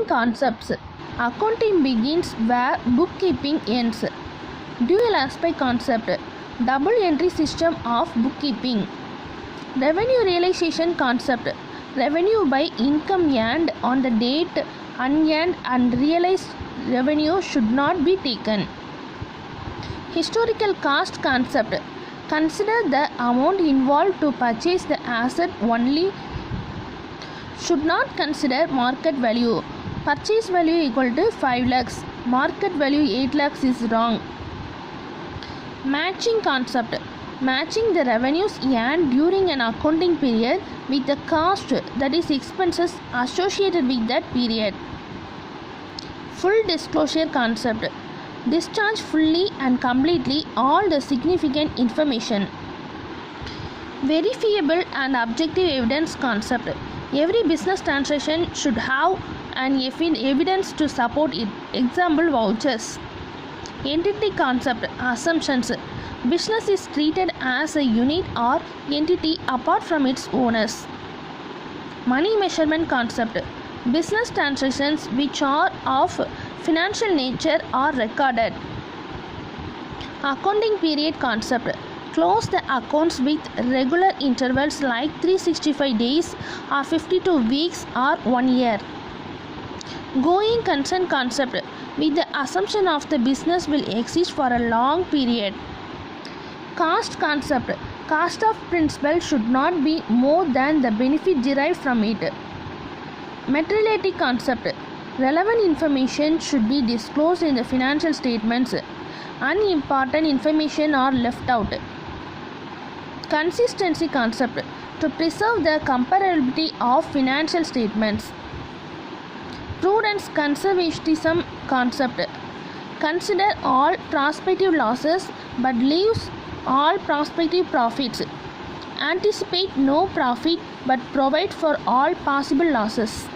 Accounting concepts. Accounting begins where bookkeeping ends. Dual aspect concept. Double entry system of bookkeeping. Revenue realization concept. Revenue by income earned on the date unearned and realized revenue should not be taken. Historical cost concept. Consider the amount involved to purchase the asset only. Should not consider market value. Purchase value equal to 5 lakhs. Market value 8 lakhs is wrong. Matching concept. Matching the revenues earned during an accounting period with the cost, that is expenses associated with that period. Full disclosure concept. Discharge fully and completely all the significant information. Verifiable and objective evidence concept. Every business transaction should have an evidence to support it. Example, vouchers. Entity concept. Assumptions. Business is treated as a unit or entity apart from its owners. Money measurement concept. Business transactions which are of financial nature are recorded. Accounting period concept. Close the accounts with regular intervals like 365 days or 52 weeks or 1 year. Going concern concept. With the assumption of the business will exist for a long period. Cost concept. Cost of principal should not be more than the benefit derived from it. Materiality concept. Relevant information should be disclosed in the financial statements. Unimportant information are left out. Consistency concept. To preserve the comparability of financial statements. Prudence conservatism concept. Consider all prospective losses but leaves all prospective profits. Anticipate no profit but provide for all possible losses.